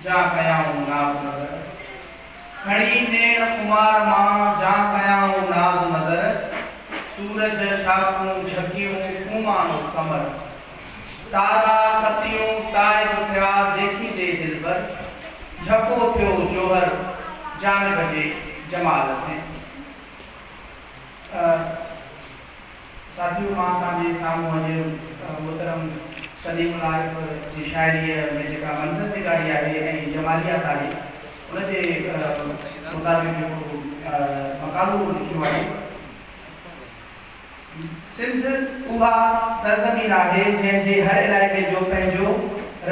जा कयाऊं नाज़ नज़र खड़ी नेण कुमार मां जा कयाऊं नाज़ नज़र सूरज शाखूं झकियूं कुमानो कमर तारा कतियूं ताइब थिया देखी दे दिल पर झको थियो जोहर जानिब जे जमाल से साथियों मां तव्हांजे साम्हूं अॼु मोहतरम सलीम आरिफ जी शाइरीअ में जेका मंज़र निगारी आहे ऐं जमालियात आहे उनजे मुताबिक़ जेको मक़ालो लिखियो आहे सिंध उहा सरज़मीन आहे जंहिंजे हर इलाइक़े जो पंहिंजो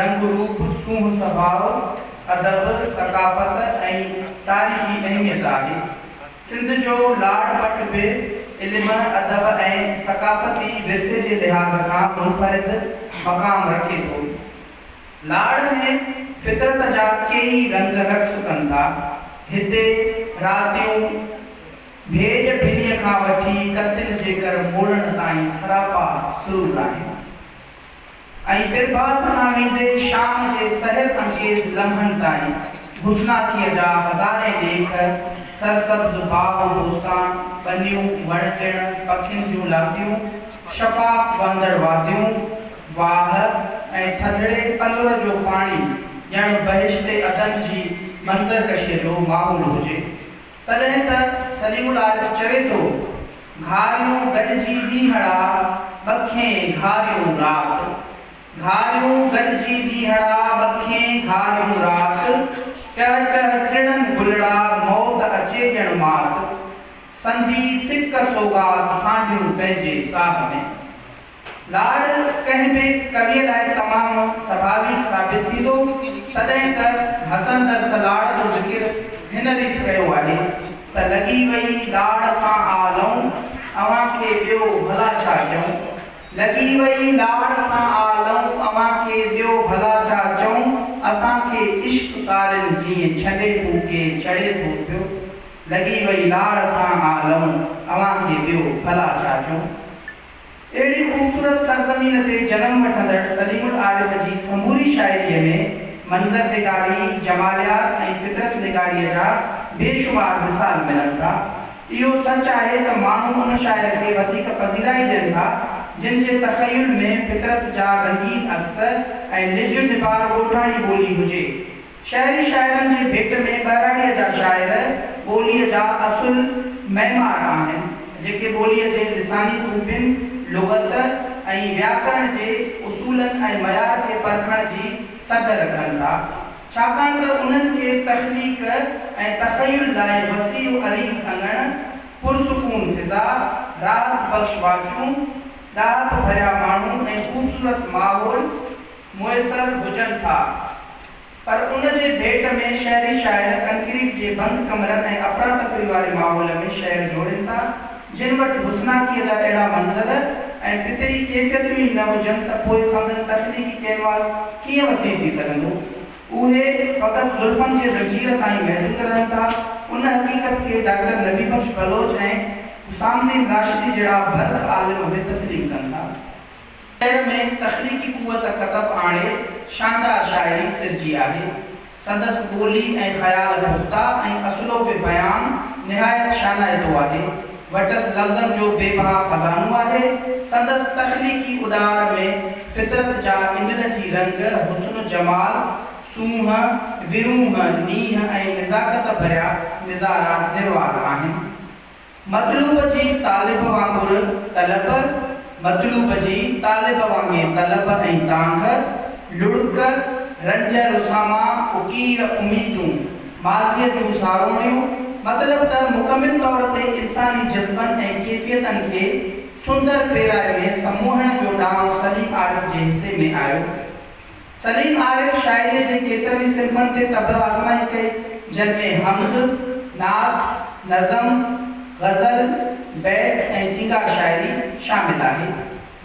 रंग रूप सूंह स्वभाव अदब सकाफ़त ऐं तारीख़ी अहमियत आहे सिंध जो लाड़ पट बि इल्म अदब ऐं सकाफ़ती विरसे जे लिहाज़ खां मुनफ़रिद मक़ाम रखे थो लाड़ में फितरत जा कई रंग रक़्स कनि था हिते रातियूं भेज भिनीअ खां वठी कतिल जे कर मोड़ण ताईं सरापा सुरूर आहिनि ऐं तिरबात खां वेंदे शाम जे सहर अंगेज़ लम्हनि ताईं हुस्नाथीअ जा हज़ारे ॾेख सरसब्ज़ बाग़ बोस्तान बनियूं वण टिण पखियुनि जूं लातियूं शफ़ाफ़ वहंदड़ वादियूं वाह ऐं थधिड़े पलव जो पाणी ॼण बहिश्ते अदन जी मंज़रकशीअ जो माहौल हुजे तॾहिं त सलीमुल आरिफ चवे थो घारियूं गॾिजी ॾींहड़ा ॿखे घारियूं रात घारियूं गॾिजी ॾींहड़ा ॿखे घारियूं रात टह टह टिणनि गुलड़ा मौत अचे ॼण मात संधी सिक सोगात सांढियूं पंहिंजे साह में लाड़ कंहिं बि कवीअ लाइ तमामु स्वाभाविक साबित थींदो तॾहिं त हसंदड़ लाड़ जो ज़िक्र हिन रीत कयो आहे त लॻी वई लाड़ सां आलऊं अव्हांखे ॿियो भला छा चऊं लॻी वई लाड़ सां आलऊं अव्हांखे ॿियो भला छा चऊं असांखे इश्क सारिन जीअं छॾे फूके चढ़े थो पियो लॻी वई लाड़ सां आलऊं अव्हांखे ॿियो भला छा चऊं अहिड़ी ख़ूबसूरत सरज़मीन ते जनम वठंदड़ सलीमुल आरिफ जी समूरी शाइरीअ में मंज़र निगारी जमालियात ऐं फितरत निगारीअ जा बेशुमार मिसाल मिलनि था इहो सच आहे त माण्हू उन शाइर खे वधीक पज़ीराई ॾियनि था जिन जे तख़युल में फितरत जा रंगीन अक्स ऐं निज निबार ॻोठाणी ॿोली हुजे शहरी शाइरनि जे भेट में ॿहिराड़ीअ जा शाइर ॿोलीअ जा असुल महिमार आहिनि जेके ॿोलीअ जे लिसानी खूबियुनि लुग़त ऐं व्याकरण जे उसूलनि ऐं मयार खे परखण जी सघ रखनि था छाकाणि त उन्हनि खे तख़लीक़ ऐं तख़युल लाइ वसीउ अरीज़ अङण पुरसुकून फिज़ा राहत बख़्श वाचूं ॾाप भरिया माण्हू ऐं ख़ूबसूरत माहौल मुयसर हुजनि था पर उन जे भेट में शहरी शाइर कंक्रीट जे बंदि कमरनि ऐं अफ़रातफ़री वारे माहौल में शहर जोड़नि था जिन वटि हुस्नाकीअ जा अहिड़ा मंज़र ऐं फितरी कैफ़ियतूं ई न हुजनि त पोइ संदनि तख़लीक़ी कैनवास कीअं वसी थी सघंदो उहे फ़क़ति ज़ुल्फ़नि जे ज़ंजीर ताईं महदूद रहनि था उन हक़ीक़त खे डॉक्टर नबी बख्श बलोच ऐं हुसामुद्दीन राशिदी जहिड़ा बर्क़ आलिम बि तस्लीम कनि था शहर में तख़लीक़ी क़ुवत कतब आणे शानदार शाइरी सिरजी आहे संदसि ॿोली ऐं ख़याल पुख़्ता ऐं असुलो बि बयान निहायत शानाइतो आहे वटस लफ़्ज़नि जो बेबहा ख़ज़ानो आहे संदसि तख़लीक़ी उॾार में फितरत जा इंजलठी रंग हुस्न जमाल सूंह विरूह नीह ऐं निज़ाकत भरिया निज़ारा निर्वार आहिनि मतलूब जी तालिब वांगुरु तलब मतलूब जी तालिब वांगुरु तलब ऐं तांघ लुड़क रंज रुसामा उकीर उमीदूं माज़ीअ जूं सारोणियूं मतिलबु त मुकमिल तौर ते इंसानी जज़्बनि ऐं कैफ़ियतनि खे सुंदर पेराए में समूहण जो ॾांहुं सलीम आरिफ जे हिसे में आयो सलीम आरिफ शाइरीअ जे केतिरनि सिन्फ़नि ते तब आज़माई कई जिन में हमद नात नज़म ग़ज़ल बैत ऐं सींगार शाइरी शामिल आहे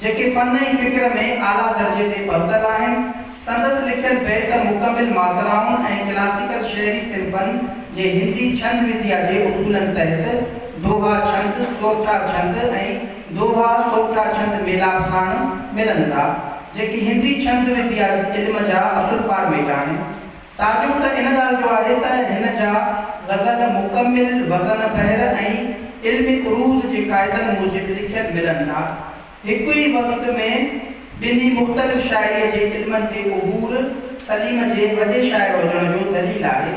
जेके फ़न ऐं फ़िक्र में आला दर्जे ते पहुतल आहिनि संदसि लिखियल बैत मुकमिल मात्राउनि ऐं क्लासिकल शहरी सिन्फ़नि जे हिंदी छंद विद्या जे उसूलनि तहत दोहा छंद सोटा छंद ऐं दोहा सोटा छंद मेलाप साण मिलनि था जेके हिंदी छंद विद्या इल्म जा असुल फॉर्मेट आहिनि ताजुब त इन ॻाल्हि जो आहे त हिन जा ग़ज़ल मुकमिल वज़न बहर ऐं इल्मी उरूज़ जे क़ाइदनि मूजिब लिखियल मिलनि था। हिकु ई वक़्त में ॿिन्ही मुख़्तलिफ़ शाइरीअ जे इल्मनि ते उबूर सलीम जे वॾे शाइर हुजण जो दलील आहे।